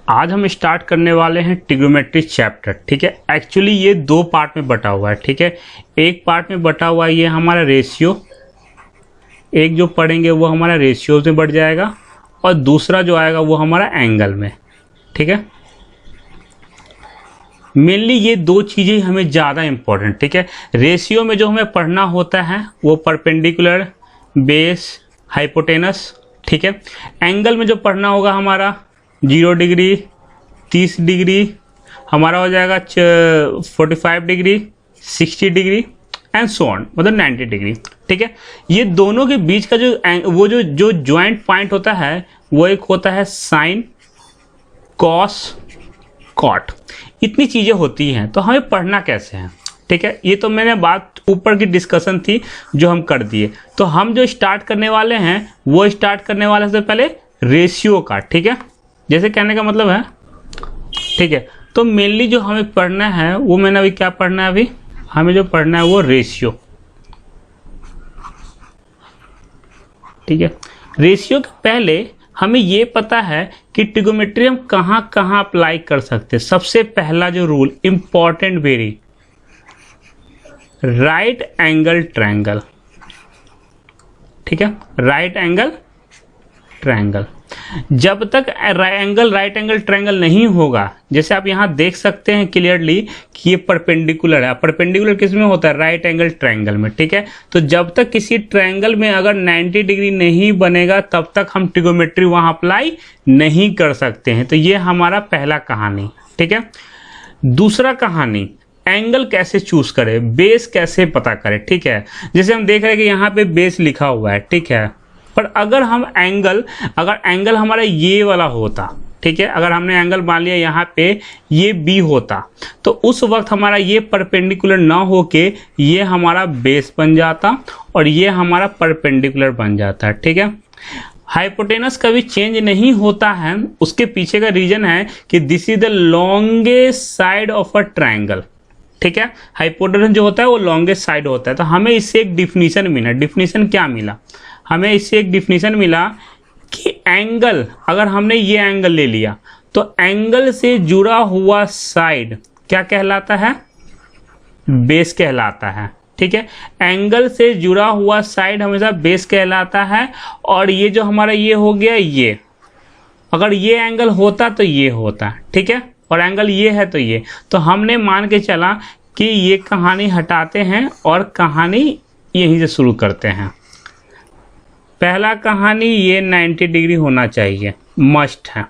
आज हम स्टार्ट करने वाले हैं ट्रिग्नोमेट्री चैप्टर। ठीक है, एक्चुअली ये दो पार्ट में बटा हुआ है। ठीक है, एक पार्ट में बटा हुआ है ये हमारा रेशियो, एक जो पढ़ेंगे वो हमारा रेशियो में बढ़ जाएगा और दूसरा जो आएगा वो हमारा एंगल में। ठीक है, मेनली ये दो चीज़ें हमें ज़्यादा इम्पोर्टेंट। ठीक है, रेशियो में जो हमें पढ़ना होता है वो परपेंडिकुलर, बेस, हाइपोटेनस। ठीक है, एंगल में जो पढ़ना होगा हमारा 0 डिग्री, 30 डिग्री, हमारा हो जाएगा 45 degree, 60 degree and so on, मतलब 90 डिग्री। ठीक है, ये दोनों के बीच का जो ज्वाइंट पॉइंट होता है वो एक होता है साइन, कॉस, कॉट। इतनी चीज़ें होती हैं, तो हमें पढ़ना कैसे है। ठीक है, ये तो मैंने बात ऊपर की डिस्कशन थी जो हम कर दिए। तो हम जो स्टार्ट करने वाले हैं वो स्टार्ट करने वाले से पहले रेशियो का। ठीक है, जैसे कहने का मतलब है। ठीक है, तो मेनली जो हमें पढ़ना है वो मैंने अभी क्या पढ़ना है, अभी हमें जो पढ़ना है वो रेशियो। ठीक है, रेशियो के पहले हमें ये पता है कि ट्रिग्नोमेट्री हम कहाँ कहाँ अप्लाई कर सकते हैं। सबसे पहला जो rule important very, right angle triangle. ठीक है, राइट एंगल ट्रायंगल। जब तक राइट एंगल ट्रायंगल नहीं होगा, जैसे आप यहाँ देख सकते हैं क्लियरली कि ये परपेंडिकुलर है। परपेंडिकुलर किस में होता है? राइट एंगल ट्रायंगल में। ठीक है, तो जब तक किसी ट्रायंगल में अगर 90 डिग्री नहीं बनेगा तब तक हम ट्रिग्नोमेट्री वहाँ अप्लाई नहीं कर सकते हैं। तो ये हमारा पहला कहानी। ठीक है, दूसरा कहानी, एंगल कैसे चूज करें, बेस कैसे पता करें। ठीक है, जैसे हम देख रहे हैं कि यहाँ पे बेस लिखा हुआ है। ठीक है, पर अगर एंगल हमारा ये वाला होता, ठीक है, अगर हमने एंगल मान लिया यहाँ पे ये बी होता, तो उस वक्त हमारा ये परपेंडिकुलर ना होके ये हमारा बेस बन जाता और ये हमारा परपेंडिकुलर बन जाता। ठीक है, हाइपोटेनस कभी चेंज नहीं होता है। उसके पीछे का रीजन है कि this is the longest side of a triangle. ठीक है, हाइपोटेनस जो होता है वो लॉन्गेस्ट साइड होता है। तो हमें इससे एक डिफिनीशन मिला। डिफिनीशन क्या मिला? हमें इससे एक डिफिनीशन मिला कि एंगल, अगर हमने ये एंगल ले लिया तो एंगल से जुड़ा हुआ साइड क्या कहलाता है? बेस कहलाता है। ठीक है, एंगल से जुड़ा हुआ साइड हमेशा बेस कहलाता है। और ये जो हमारा ये हो गया, ये अगर ये एंगल होता तो ये होता। ठीक है, और एंगल ये है तो ये। तो हमने मान के चला कि ये कहानी हटाते हैं और कहानी यहीं से शुरू करते हैं। पहला कहानी, ये 90 डिग्री होना चाहिए, मस्ट है।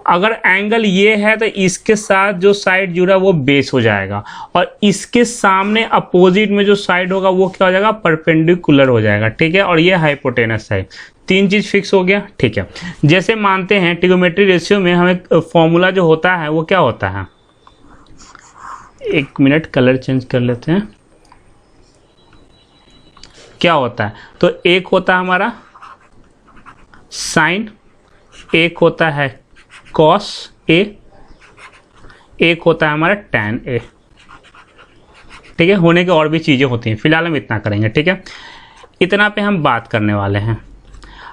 अगर एंगल ये है तो इसके साथ जो साइड जुड़ा वो बेस हो जाएगा और इसके सामने अपोजिट में जो साइड होगा वो क्या हो जाएगा? परपेंडिकुलर हो जाएगा। ठीक है, और ये हाइपोटेनस है। तीन चीज़ फिक्स हो गया। ठीक है, जैसे मानते हैं ट्रिग्नोमेट्री रेशियो में हमें फॉर्मूला जो होता है वो क्या होता है? एक मिनट, कलर चेंज कर लेते हैं। क्या होता है? तो एक होता है हमारा साइन, एक होता है कॉस ए, एक होता है हमारा टैन ए। ठीक है, होने के और भी चीज़ें होती हैं, फिलहाल हम इतना करेंगे। ठीक है, इतना पे हम बात करने वाले हैं।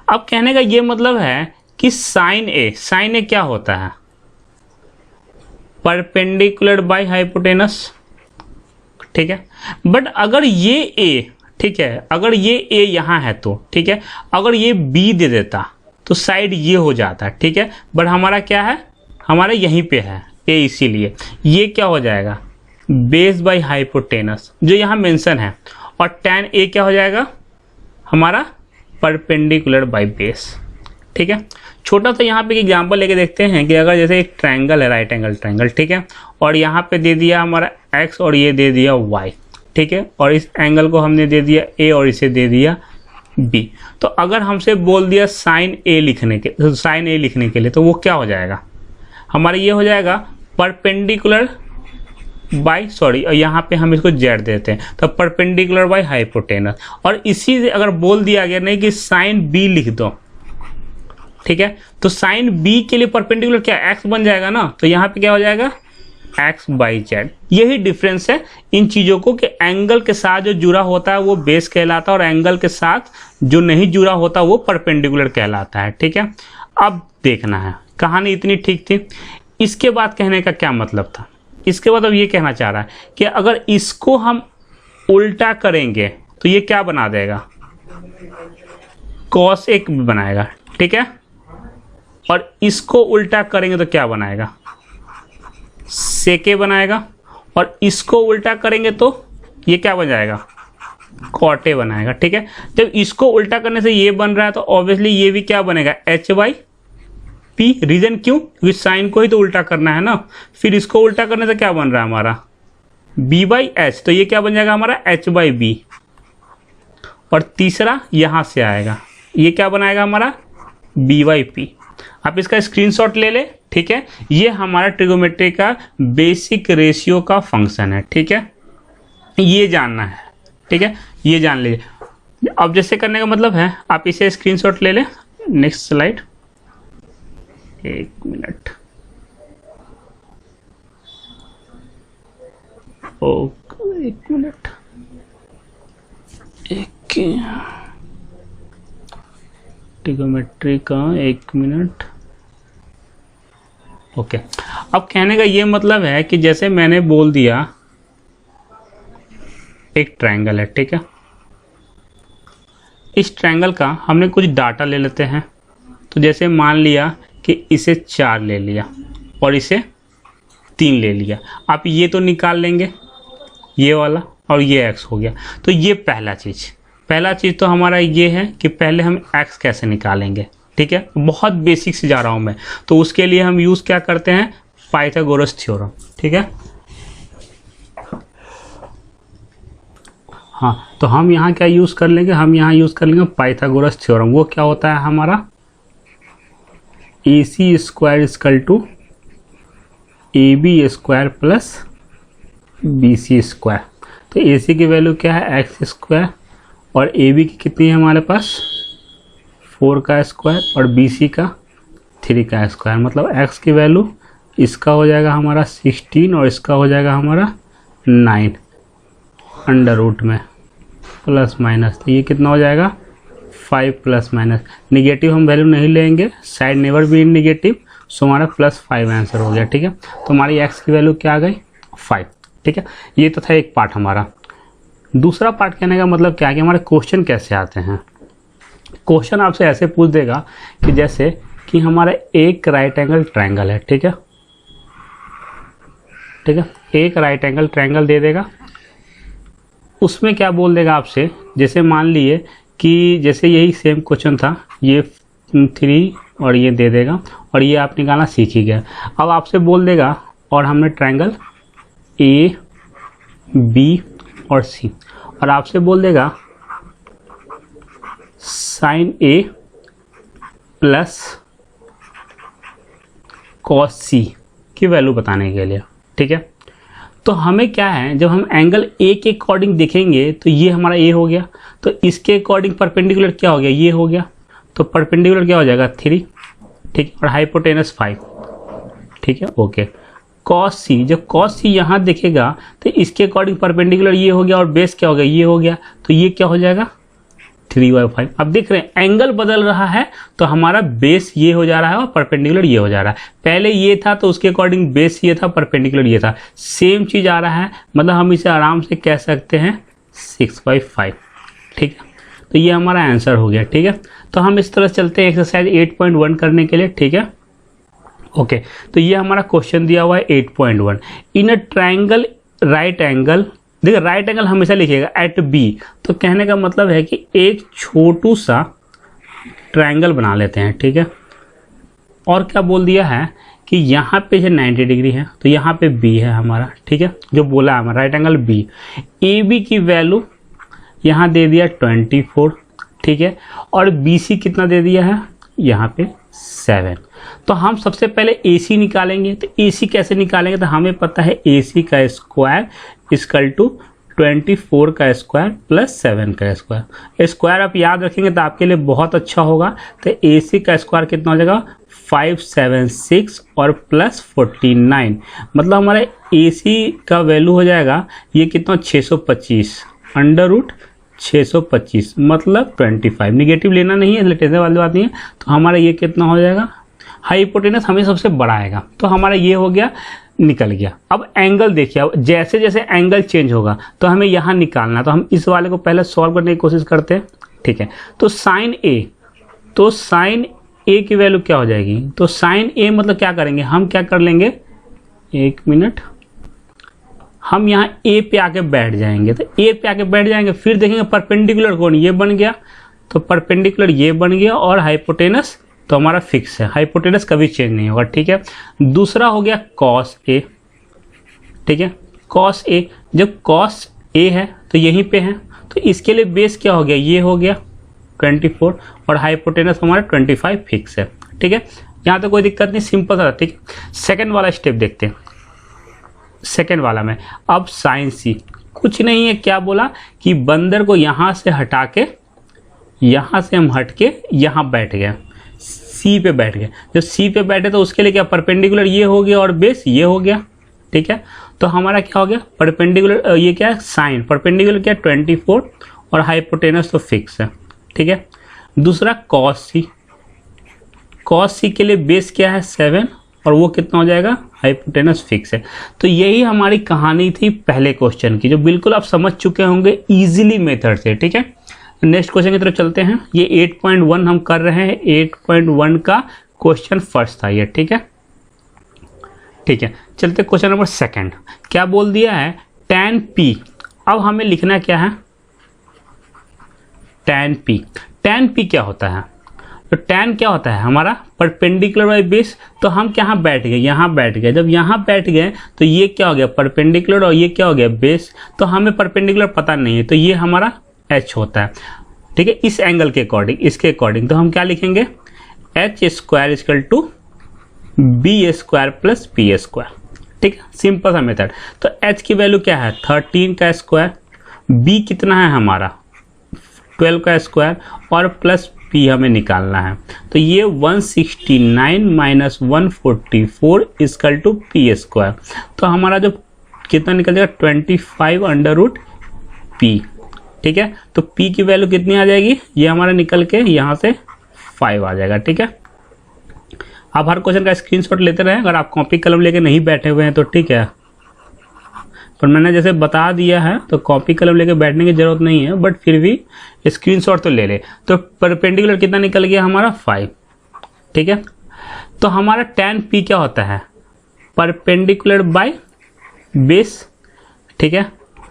अब कहने का ये मतलब है कि साइन ए क्या होता है? Perpendicular by hypotenuse. ठीक है, बट अगर ये ए, ठीक है, अगर ये ए यहाँ है तो ठीक है, अगर ये बी दे देता तो साइड ये हो जाता। ठीक है, बट हमारा क्या है? हमारा यहीं पे है ए, इसीलिए ये क्या हो जाएगा? बेस बाय हाइपोटेनस जो यहाँ मेंशन है। और टैन ए क्या हो जाएगा? हमारा परपेंडिकुलर बाय बेस। ठीक है, छोटा सा यहाँ पे एग्जांपल लेके देखते हैं कि अगर जैसे एक ट्रायंगल है, राइट एंगल ट्रायंगल। ठीक है, और यहाँ पे दे दिया हमारा एक्स और ये दे दिया वाई। ठीक है, और इस एंगल को हमने दे दिया ए और इसे दे दिया बी। तो अगर हमसे बोल दिया साइन ए लिखने के लिए तो वो क्या हो जाएगा? हमारा ये हो जाएगा परपेंडिकुलर बाय, सॉरी, और यहाँ पे हम इसको जेड देते हैं तो परपेंडिकुलर बाय हाइपोटेनस। और इसी से अगर बोल दिया गया नहीं कि साइन बी लिख दो, ठीक है, तो साइन बी के लिए परपेंडिकुलर क्या एक्स बन जाएगा ना, तो यहाँ पे क्या हो जाएगा? X by Z. यही डिफरेंस है इन चीज़ों को कि एंगल के साथ जो जुड़ा होता है वो बेस कहलाता है और एंगल के साथ जो नहीं जुड़ा होता वो परपेंडिकुलर कहलाता है। ठीक है, अब देखना है, कहानी इतनी ठीक थी। इसके बाद कहने का क्या मतलब था, इसके बाद अब ये कहना चाह रहा है कि अगर इसको हम उल्टा करेंगे तो ये क्या बना देगा, cos एक बनाएगा, ठीक है, और इसको उल्टा करेंगे तो क्या बनाएगा, सेके बनाएगा, और इसको उल्टा करेंगे तो ये क्या बन जाएगा, कॉटे बनाएगा, ठीक है। जब इसको उल्टा करने से ये बन रहा है तो ऑब्वियसली ये भी क्या बनेगा, एच बाई पी। रीजन क्यों, क्योंकि साइन को ही तो उल्टा करना है ना। फिर इसको उल्टा करने से क्या बन रहा है हमारा, बी बाई एच, तो ये क्या बन जाएगा हमारा, एच बाई बी। और तीसरा यहां से आएगा, ये क्या बनाएगा हमारा, बी बाई पी। आप इसका स्क्रीनशॉट ले ले, ठीक है। ये हमारा ट्रिगोमेट्री का बेसिक रेशियो का फंक्शन है, ठीक है, ये जानना है, ठीक है, ये जान लीजिए। अब जैसे करने का मतलब है, आप इसे स्क्रीनशॉट ले ले। नेक्स्ट स्लाइड, एक मिनट, ओके एक मिनट, एक ट्रिगोमेट्री का एक मिनट, ओके। अब कहने का ये मतलब है कि जैसे मैंने बोल दिया एक ट्रायंगल है, ठीक है, इस ट्रायंगल का हमने कुछ डाटा ले लेते हैं। तो जैसे मान लिया कि इसे 4 ले लिया और इसे 3 ले लिया, आप ये तो निकाल लेंगे, ये वाला, और ये x हो गया। तो ये पहला चीज़ तो हमारा ये है कि पहले हम x कैसे निकालेंगे, ठीक है। बहुत बेसिक से जा रहा हूँ मैं, तो उसके लिए हम यूज़ क्या करते हैं, पाइथागोरस थ्योरम, ठीक है। हाँ, तो हम यहाँ क्या यूज़ कर लेंगे, हम यहाँ यूज़ कर लेंगे पाइथागोरस थ्योरम। वो क्या होता है हमारा, AC square equal to AB square plus BC square. तो AC की वैल्यू क्या है, x स्क्वायर, और AB की कितनी है हमारे पास, 4 का स्क्वायर, और BC का 3 का स्क्वायर। मतलब x की वैल्यू इसका हो जाएगा हमारा 16 और इसका हो जाएगा हमारा 9 अंडर रूट में प्लस माइनस। तो ये कितना हो जाएगा, 5 प्लस माइनस। निगेटिव हम वैल्यू नहीं लेंगे, side never be in negative, so हमारा +5 आंसर हो गया, ठीक है। तो हमारी x की वैल्यू क्या आ गई, 5, ठीक है। ये तो था एक पार्ट हमारा। दूसरा पार्ट कहने का मतलब क्या है कि हमारे क्वेश्चन कैसे आते हैं। क्वेश्चन आपसे ऐसे पूछ देगा कि जैसे कि हमारा एक राइट एंगल ट्रायंगल है, ठीक है, ठीक है, एक राइट एंगल ट्रायंगल दे देगा। उसमें क्या बोल देगा आपसे, जैसे मान लिए कि जैसे यही सेम क्वेश्चन था, ये 3 और ये दे देगा, और ये आप निकालना सीख ही गया। अब आपसे बोल देगा, और हमने ट्रायंगल A B और C, और आपसे बोल देगा sine A plus cos C की वैल्यू बताने के लिए, ठीक है। तो हमें क्या है, जब हम एंगल A के अकॉर्डिंग देखेंगे तो ये हमारा A हो गया, तो इसके अकॉर्डिंग परपेंडिकुलर क्या हो गया, ये हो गया। तो परपेंडिकुलर क्या हो जाएगा, 3, ठीक है, और हाइपोटेनस 5, ठीक है, ओके। कॉस C, जब कॉस C यहाँ देखेगा तो इसके अकॉर्डिंग परपेंडिकुलर ये हो गया, और बेस क्या हो गया, ये हो गया। तो ये क्या हो जाएगा, 3/5। अब देख रहे हैं एंगल बदल रहा है, तो हमारा बेस ये हो जा रहा है और परपेंडिकुलर ये हो जा रहा है। पहले ये था तो उसके अकॉर्डिंग बेस ये था, परपेंडिकुलर ये था, सेम चीज़ आ रहा है। मतलब हम इसे आराम से कह सकते हैं 6/5, ठीक है। तो ये हमारा आंसर हो गया, ठीक है। तो हम इस तरह चलते हैं एक्सरसाइज 8.1 करने के लिए, ठीक है, ओके। तो ये हमारा क्वेश्चन दिया हुआ है 8.1। इन अ ट्रायंगल राइट एंगल, देखिए राइट एंगल हमेशा लिखिएगा एट बी। तो कहने का मतलब है कि एक छोटू सा ट्रायंगल बना लेते हैं, ठीक है। और क्या बोल दिया है कि यहाँ पे जो 90 डिग्री है, तो यहाँ पे बी है हमारा, ठीक है, जो बोला है हमारा right angle B. A B की वैल्यू यहाँ दे दिया 24, ठीक है, और बी सी कितना दे दिया है यहाँ पे 7। तो हम सबसे पहले ए सी निकालेंगे। तो ए सी कैसे निकालेंगे, तो हमें पता है ए सी का स्क्वायर इक्वल टू 24 का स्क्वायर प्लस 7 का स्क्वायर। स्क्वायर आप याद रखेंगे तो आपके लिए बहुत अच्छा होगा। तो ए सी का स्क्वायर कितना हो जाएगा 576 और प्लस 49, मतलब हमारा ए सी का वैल्यू हो जाएगा ये कितना 625 अंडर रूट 625, मतलब 25। निगेटिव लेना नहीं है, लेटेने वाली बात नहीं है। तो हमारा ये कितना हो जाएगा, हाइपोटेनस हमें सबसे बड़ा आएगा। तो हमारा ये हो गया, निकल गया। अब एंगल देखिए, अब जैसे जैसे एंगल चेंज होगा तो हमें यहाँ निकालना, तो हम इस वाले को पहले सॉल्व करने की कोशिश करते हैं, ठीक है। तो साइन ए, तो साइन ए की वैल्यू क्या हो जाएगी, तो साइन ए मतलब क्या करेंगे, हम क्या कर लेंगे, एक मिनट, हम यहाँ ए पे आके बैठ जाएंगे। तो ए पे आके बैठ जाएंगे, फिर देखेंगे परपेंडिकुलर कौन, ये बन गया, तो परपेंडिकुलर ये बन गया, और हाइपोटेनस तो हमारा फिक्स है, हाइपोटेनस कभी चेंज नहीं होगा, ठीक है। दूसरा हो गया कॉस ए, ठीक है, कॉस ए, जब कॉस ए है तो यहीं पे है, तो इसके लिए बेस क्या हो गया, ये हो गया 24, और हाइपोटेनस हमारा 25 फिक्स है, ठीक है। यहाँ तो कोई दिक्कत नहीं, सिंपल था, ठीक है। सेकेंड वाला स्टेप देखते हैं। सेकेंड वाला में अब साइन सी, कुछ नहीं है, क्या बोला कि बंदर को यहाँ से हटा के, यहाँ से हम हट के यहाँ बैठ गए, सी पे बैठ गए। जब सी पे बैठे तो उसके लिए क्या, परपेंडिकुलर ये हो गया और बेस ये हो गया, ठीक है। तो हमारा क्या हो गया, परपेंडिकुलर ये क्या है, साइन, परपेंडिकुलर क्या 24, और हाइपोटेनस तो फिक्स है, ठीक है। दूसरा कॉस सी, कॉस सी के लिए बेस क्या है 7, और वो कितना हो जाएगा, हाइपोटेनस फिक्स है। तो यही हमारी कहानी थी पहले क्वेश्चन की, जो बिल्कुल आप समझ चुके होंगे इजीली मेथड से, ठीक है। नेक्स्ट क्वेश्चन की तरफ चलते हैं। ये 8.1 हम कर रहे हैं, 8.1 का क्वेश्चन फर्स्ट था ये, ठीक है, ठीक है। चलते क्वेश्चन नंबर सेकंड, क्या बोल दिया है, tan p। अब हमें लिखना क्या है, tan p, tan p क्या होता है, तो tan क्या होता है हमारा परपेंडिकुलर बाई बेस। तो हम क्या बैठ गए, यहाँ बैठ गए। जब यहाँ बैठ गए तो ये क्या हो गया, परपेंडिकुलर, और ये क्या हो गया, बेस। तो हमें परपेंडिकुलर पता नहीं है, तो ये हमारा h होता है, ठीक है, इस एंगल के अकॉर्डिंग, इसके अकॉर्डिंग। तो हम क्या लिखेंगे, h square equal to B square plus P square, ठीक है, सिंपल सा मेथड। तो h की वैल्यू क्या है 13 का स्क्वायर, b कितना है हमारा 12 का स्क्वायर, और प्लस p हमें निकालना है। तो ये 169 minus 144 equal to P square. तो हमारा जो कितना निकल जाएगा 25 अंडर रूट पी, ठीक है। तो p की वैल्यू कितनी आ जाएगी, ये हमारा निकल के यहाँ से 5 आ जाएगा, ठीक है। आप हर क्वेश्चन का स्क्रीनशॉट लेते रहें, अगर आप कॉपी कलम लेके नहीं बैठे हुए हैं तो, ठीक है। पर मैंने जैसे बता दिया है तो कॉपी कलम लेके बैठने की जरूरत नहीं है, बट फिर भी स्क्रीनशॉट तो ले ले। तो परपेंडिकुलर कितना निकल गया हमारा 5, ठीक है। तो हमारा tan p क्या होता है, परपेंडिकुलर बाय बेस, ठीक है।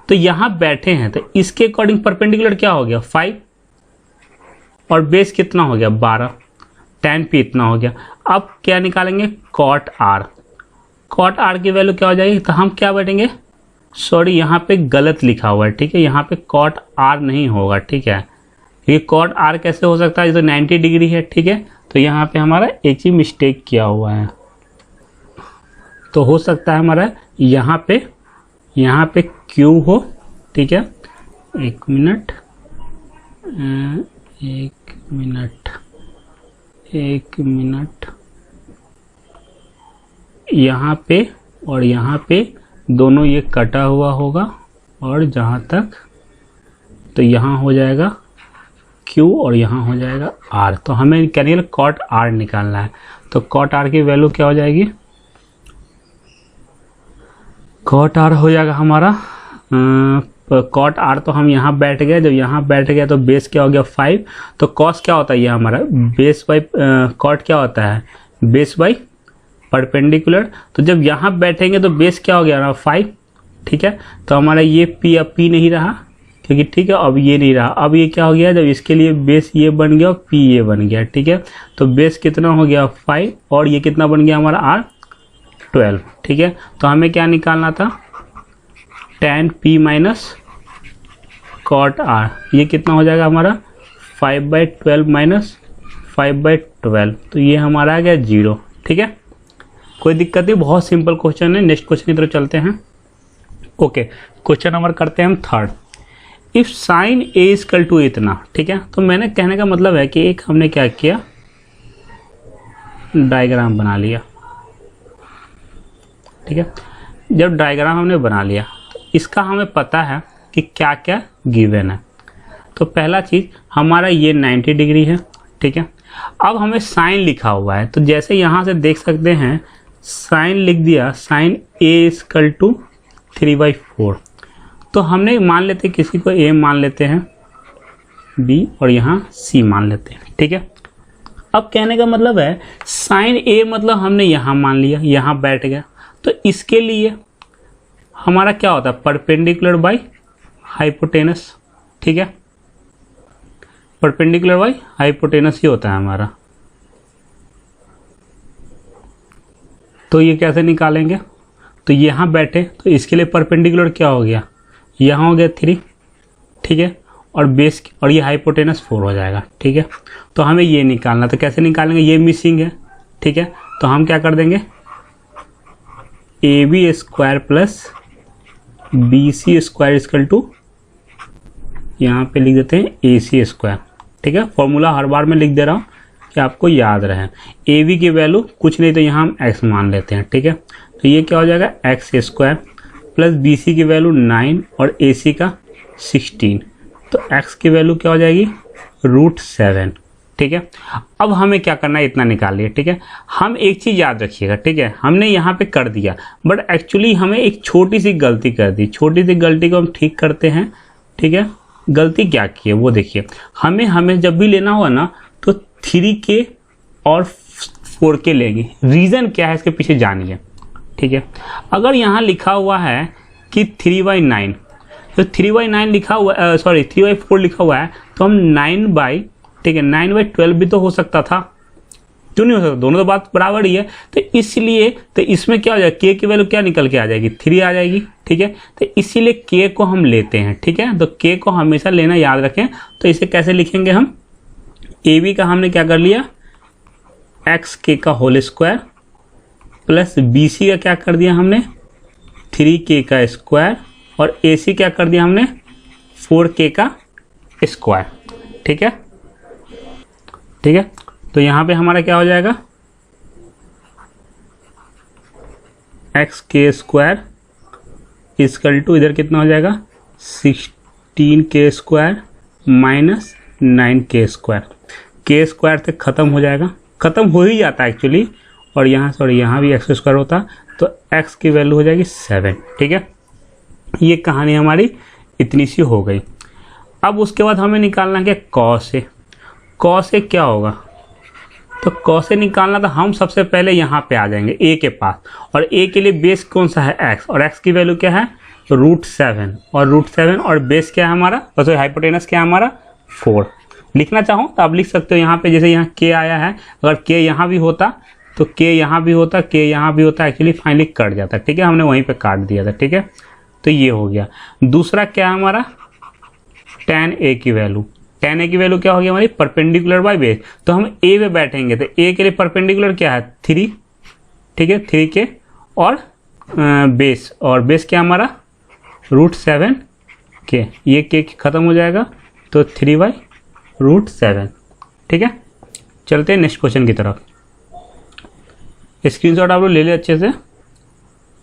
तो यहाँ बैठे हैं तो इसके अकॉर्डिंग परपेंडिकुलर क्या हो गया 5, और बेस कितना हो गया 12, tan p इतना हो गया। अब क्या निकालेंगे, cot r, cot r की वैल्यू क्या हो जाएगी, तो हम क्या बैठेंगे, सॉरी यहाँ पे गलत लिखा हुआ है, ठीक है, यहाँ पे cot r नहीं होगा, ठीक है। ये cot r कैसे हो सकता है, ये तो 90 डिग्री है, ठीक है। तो यहाँ पे हमारा एक ही मिस्टेक किया हुआ है, तो हो सकता है हमारा यहाँ पे q हो, ठीक है। एक मिनट, यहाँ पे और यहाँ पे दोनों ये कटा हुआ होगा, और जहाँ तक तो यहाँ हो जाएगा Q और यहाँ हो जाएगा R। तो हमें कैनियल cot R निकालना है। तो cot R की वैल्यू क्या हो जाएगी, cot R हो जाएगा हमारा cot R, तो हम यहाँ बैठ गए। जब यहाँ बैठ गए तो बेस क्या हो गया 5। तो cos क्या होता है, ये हमारा बेस बाई cot क्या होता है, बेस बाई परपेंडिकुलर। तो जब यहाँ बैठेंगे तो बेस क्या हो गया 5, ठीक है। तो हमारा ये p अब p नहीं रहा, क्योंकि ठीक है अब ये नहीं रहा। अब ये क्या हो गया, जब इसके लिए बेस ये बन गया और p ये बन गया, ठीक है। तो बेस कितना हो गया 5, और ये कितना बन गया हमारा r 12, ठीक है। तो हमें क्या निकालना था, tan p minus cot r, ये कितना हो जाएगा हमारा 5/12 माइनस 5/12। तो ये हमारा आ गया 0, ठीक है। कोई दिक्कत नहीं, बहुत सिंपल क्वेश्चन है। नेक्स्ट क्वेश्चन की तरफ चलते हैं। ओके, क्वेश्चन नंबर करते हैं हम third. If sine A equal to इतना, ठीक है। तो मैंने कहने का मतलब है कि एक हमने क्या किया, डायग्राम बना लिया, ठीक है। जब डायग्राम हमने बना लिया तो इसका हमें पता है कि क्या क्या गिवन है। तो पहला चीज़ हमारा ये 90 डिग्री है, ठीक है। अब हमें साइन लिखा हुआ है, तो जैसे यहाँ से देख सकते हैं साइन लिख दिया, साइन ए इक्वल टू 3/4। तो हमने मान लेते हैं किसी को ए मान लेते हैं, बी और यहाँ सी मान लेते हैं, ठीक है। अब कहने का मतलब है साइन ए मतलब हमने यहाँ मान लिया, यहाँ बैठ गया, तो इसके लिए हमारा क्या होता है, परपेंडिकुलर बाई हाइपोटेनस, ठीक है, परपेंडिकुलर बाई हाइपोटेनस ही होता है हमारा। तो ये कैसे निकालेंगे, तो यहाँ बैठे तो इसके लिए परपेंडिकुलर क्या हो गया, यहाँ हो गया 3, ठीक है, और बेस और ये हाइपोटेनस 4 हो जाएगा, ठीक है। तो हमें ये निकालना, तो कैसे निकालेंगे, ये मिसिंग है, ठीक है। तो हम क्या कर देंगे, AB square plus BC square equal to, यहाँ पे लिख देते हैं AC स्क्वायर, ठीक है। फॉर्मूला हर बार में लिख दे रहा हूँ कि आपको याद रहे। AB की वैल्यू कुछ नहीं तो यहाँ हम x मान लेते हैं, ठीक है। तो ये क्या हो जाएगा, x स्क्वायर प्लस BC की वैल्यू 9 और AC का 16, तो x की वैल्यू क्या हो जाएगी, √7, ठीक है। अब हमें क्या करना है, इतना निकाल लिया, ठीक है। हम एक चीज़ याद रखिएगा, ठीक है, हमने यहाँ पे कर दिया बट एक्चुअली हमें एक छोटी सी गलती कर दी, छोटी सी गलती को हम ठीक करते हैं, ठीक है। गलती क्या की है वो देखिए, हमें जब भी लेना होगा ना तो 3K और 4K लेंगे। रीज़न क्या है इसके पीछे जानिए, ठीक है। अगर यहाँ लिखा हुआ है कि 3/9, तो 3/9 लिखा हुआ, 3/4 लिखा हुआ है, तो हम 9/12 भी तो हो सकता था, क्यों नहीं हो सकता, दोनों तो बात बराबर ही है। तो इसलिए तो इसमें क्या हो जाएगा, के की वैल्यू क्या निकल के आ जाएगी, 3 आ जाएगी, ठीक है। तो इसीलिए के को हम लेते हैं, ठीक है। तो के को हमेशा लेना याद रखें। तो इसे कैसे लिखेंगे हम, ए बी का हमने क्या कर लिया, XK का होल स्क्वायर प्लस BC का क्या कर दिया हमने, 3K का स्क्वायर, और AC क्या कर दिया हमने, 4K का स्क्वायर, ठीक है, ठीक है। तो यहाँ पे हमारा क्या हो जाएगा, XK स्क्वायर इक्वल टू, इधर कितना हो जाएगा, 16K square minus 9K square. K square से ख़त्म हो जाएगा, ख़त्म हो ही जाता है एक्चुअली, और यहाँ यहाँ भी x स्क्वायर होता, तो x की वैल्यू हो जाएगी 7, ठीक है। ये कहानी हमारी इतनी सी हो गई। अब उसके बाद हमें निकालना क्या, cos A। cos A क्या होगा, तो cos A निकालना, तो हम सबसे पहले यहाँ पे आ जाएंगे A के पास, और A के लिए बेस कौन सा है, x, और x की वैल्यू क्या है, √7, और √7 और बेस क्या है हमारा, सॉरी हाइपोटेनस क्या है हमारा, 4। लिखना चाहो तो आप लिख सकते हो यहाँ पे, जैसे यहाँ k आया है, अगर k यहाँ भी होता तो k यहाँ भी होता, k यहाँ भी होता, एक्चुअली फाइनली कट जाता, ठीक है, हमने वहीं पे काट दिया था, ठीक है। तो ये हो गया। दूसरा क्या है हमारा, tan A की वैल्यू, tan A की वैल्यू क्या होगी हमारी, परपेंडिकुलर बाय बेस, तो हम A पे बैठेंगे, तो A के लिए परपेंडिकुलर क्या है, 3, ठीक है, 3K और बेस, और बेस क्या हमारा √7K, ये K ख़त्म हो जाएगा, तो 3/√7, ठीक है। चलते हैं नेक्स्ट क्वेश्चन की तरफ। स्क्रीनशॉट आप लोग ले ले अच्छे से,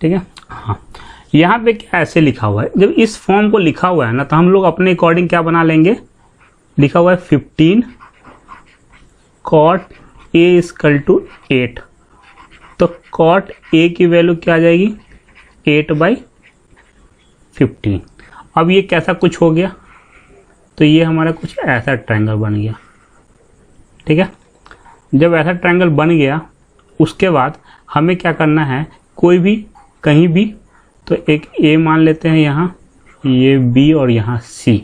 ठीक है। हाँ, यहाँ पे क्या ऐसे लिखा हुआ है, जब इस फॉर्म को लिखा हुआ है ना, तो हम लोग अपने अकॉर्डिंग क्या बना लेंगे, लिखा हुआ है 15 cot A इक्वल टू 8, तो cot A की वैल्यू क्या आ जाएगी, 8/15। अब ये कैसा कुछ हो गया, तो ये हमारा कुछ ऐसा ट्रायंगल बन गया, ठीक है। जब ऐसा ट्रायंगल बन गया, उसके बाद हमें क्या करना है, कोई भी कहीं भी, तो एक A मान लेते हैं यहाँ, ये B और यहाँ C।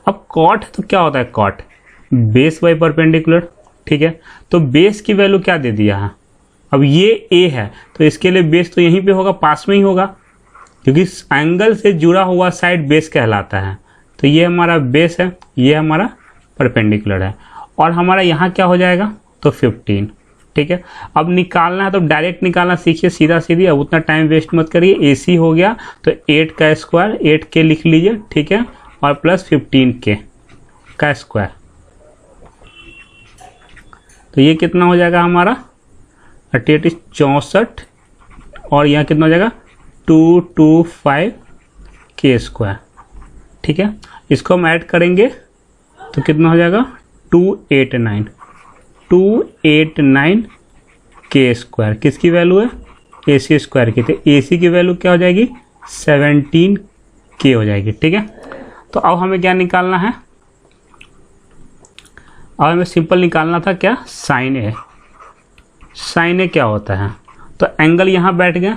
अब कॉट तो क्या होता है, कॉट बेस बाय परपेंडिकुलर, ठीक है। तो बेस की वैल्यू क्या दे दिया है, अब ये A है, तो इसके लिए बेस तो यहीं पे होगा, पास में ही होगा, क्योंकि एंगल से जुड़ा हुआ साइड बेस कहलाता है। तो ये हमारा बेस है, ये हमारा परपेंडिकुलर है, और हमारा यहाँ क्या हो जाएगा, तो 15, ठीक है। अब निकालना है तो डायरेक्ट निकालना सीखिए, सीधा सीधी, अब उतना टाइम वेस्ट मत करिए। AC हो गया तो 8 का स्क्वायर, 8K लिख लीजिए, ठीक है, और प्लस 15K का स्क्वायर, तो ये कितना हो जाएगा हमारा, 88 64, और यहाँ कितना हो जाएगा 225K स्क्वायर, ठीक है। इसको हम ऐड करेंगे तो कितना हो जाएगा 289, 289 के स्क्वायर, किसकी वैल्यू है, ए सी स्क्वायर की, तो ए सी की वैल्यू क्या हो जाएगी 17 के हो जाएगी। ठीक है, तो अब हमें क्या निकालना है, अब हमें सिंपल निकालना था क्या, साइन ए। साइन ए क्या होता है, तो एंगल यहाँ बैठ गया,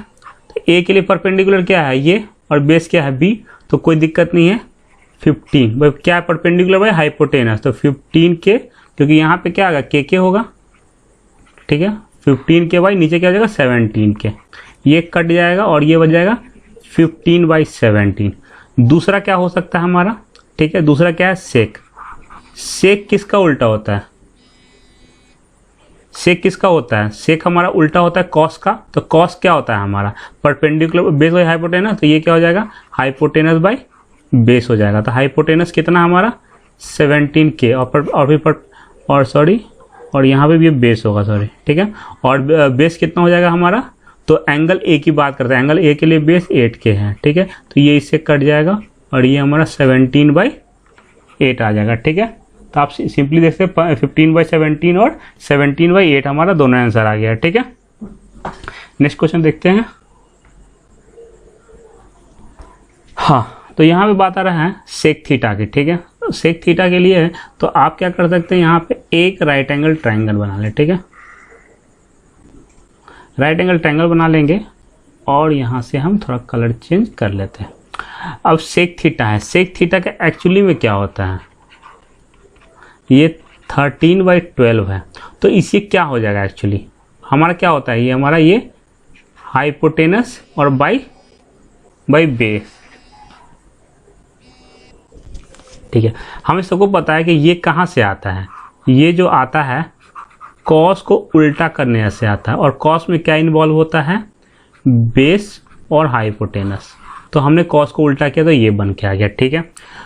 तो ए के लिए परपेंडिकुलर क्या है ये, और बेस क्या है बी, तो कोई दिक्कत नहीं है 15 भाई, क्या है परपेंडिकुलर भाई हाइपोटेनस, तो 15 के, क्योंकि यहाँ पे क्या आएगा के होगा। ठीक है, 15 के बाई नीचे क्या हो जाएगा 17 के, ये कट जाएगा और ये बच जाएगा 15/17। दूसरा क्या हो सकता है हमारा, ठीक है, दूसरा क्या है सेक। सेक किसका उल्टा होता है, सेक किसका होता है, सेक हमारा उल्टा होता है कॉस का, तो कॉस क्या होता है हमारा परपेंडिकुलर बेस बाई हाइपोटेनस, तो ये क्या हो जाएगा हाइपोटेनस बाई बेस हो जाएगा। तो हाइपोटेनस कितना हमारा 17 के, और सॉरी और यहाँ पे भी बेस होगा, सॉरी ठीक है, और बेस कितना हो जाएगा हमारा, तो एंगल ए की बात करते हैं, एंगल ए के लिए बेस 8 के है। ठीक है, तो ये इससे कट जाएगा और ये हमारा 17/8 आ जाएगा। ठीक है, तो आप सिंपली देख सकते हैं 15/17 और 17/8 हमारा दोनों आंसर आ गया है। ठीक है, नेक्स्ट क्वेश्चन देखते हैं। हाँ, तो यहाँ पे बात आ रहा है सेक थीटा की। ठीक है, तो सेक थीटा के लिए तो आप क्या कर सकते हैं, यहाँ पे एक राइट एंगल ट्रायंगल बना लें। ठीक है, राइट एंगल ट्रायंगल बना लेंगे और यहाँ से हम थोड़ा कलर चेंज कर लेते हैं। अब सेक थीटा है, सेक थीटा का एक्चुअली में क्या होता है, ये 13/12 है, तो इसे क्या हो जाएगा एक्चुअली हमारा क्या होता है, ये हमारा ये हाइपोटेनस और बाई बेस। ठीक है, हमें सबको पता है कि ये कहाँ से आता है, ये जो आता है कॉस को उल्टा करने से आता है, और कॉस में क्या इन्वॉल्व होता है, बेस और हाइपोटेनस। तो हमने कॉस को उल्टा किया तो ये बन के आ गया। ठीक है,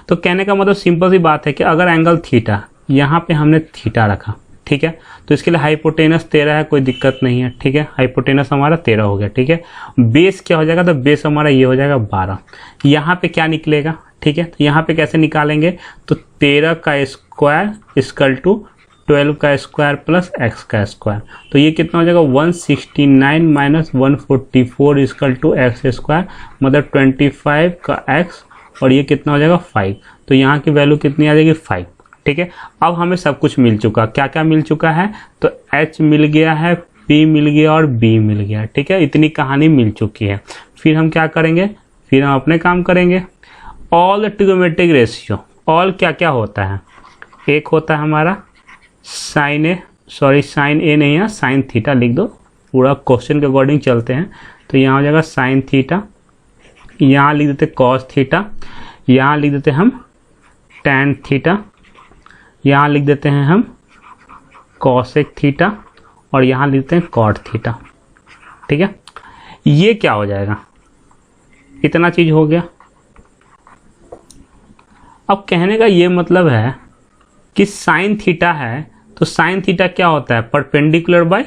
तो कहने का मतलब सिंपल सी बात है कि अगर एंगल थीटा, यहाँ पे हमने थीटा रखा, ठीक है, तो इसके लिए हाइपोटेनस 13 है, कोई दिक्कत नहीं है। ठीक है, हाइपोटेनस हमारा 13 हो गया। ठीक है, बेस क्या हो जाएगा, तो बेस हमारा ये हो जाएगा 12। यहाँ पे क्या निकलेगा, ठीक है, तो यहाँ पे कैसे निकालेंगे, तो 13 का स्क्वायर इक्वल टू 12 का स्क्वायर प्लस x का स्क्वायर, तो ये कितना हो जाएगा 169 minus 144 equal to x square, मतलब 25 का x, और ये कितना हो जाएगा 5, तो यहाँ की वैल्यू कितनी आ जाएगी 5। ठीक है, अब हमें सब कुछ मिल चुका, क्या क्या मिल चुका है, तो h मिल गया है, p मिल गया और b मिल गया। ठीक है, इतनी कहानी मिल चुकी है। फिर हम क्या करेंगे, फिर हम अपने काम करेंगे। ऑल ट्रिगोनोमेट्रिक रेशियो, ऑल क्या क्या होता है, एक होता है हमारा साइन ए, सॉरी साइन ए नहीं है, साइन थीटा लिख दो, पूरा क्वेश्चन के अकॉर्डिंग चलते हैं। तो यहाँ हो जाएगा साइन थीटा, यहाँ लिख देते कॉस थीटा, यहाँ लिख देते हम टैन थीटा, यहाँ लिख देते हैं हम कॉसेक थीटा, और यहाँ लिख देते हैं कॉट थीटा। ठीक है, ये क्या हो जाएगा, इतना चीज हो गया। अब कहने का ये मतलब है कि साइन थीटा है, तो साइन थीटा क्या होता है परपेंडिकुलर बाय,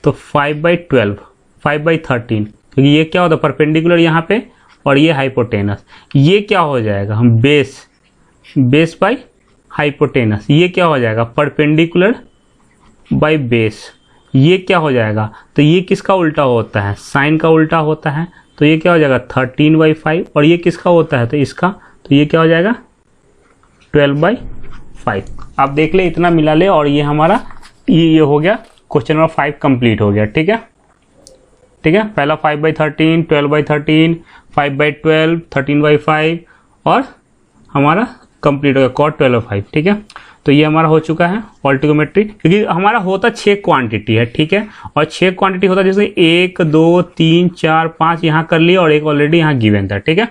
तो 5/12 5/13, क्योंकि ये क्या होता है परपेंडिकुलर यहाँ पे, और ये हाइपोटेनस, ये क्या हो जाएगा हम बेस बाय हाइपोटेनस, ये क्या हो जाएगा परपेंडिकुलर बाय बेस, ये क्या हो जाएगा, तो ये किसका उल्टा होता है, साइन का उल्टा होता है, तो ये क्या हो जाएगा 13/5, और ये किसका होता है, तो इसका, तो ये क्या हो जाएगा 12/5। आप देख ले, इतना मिला ले, और ये हमारा ये हो गया, क्वेश्चन नंबर 5 कंप्लीट हो गया। ठीक है, ठीक है, पहला 5/13, 12/13, 5/12, 13/5, और हमारा कंप्लीट हो गया कॉट 12/5। ठीक है, तो ये हमारा हो चुका है ऑल ट्रिगोनोमेट्री, क्योंकि हमारा होता 6 क्वांटिटी है। ठीक है, और 6 क्वांटिटी होता जैसे 1 2 3 4 5 यहाँ कर लिया, और एक ऑलरेडी यहाँ गिवन था। ठीक है,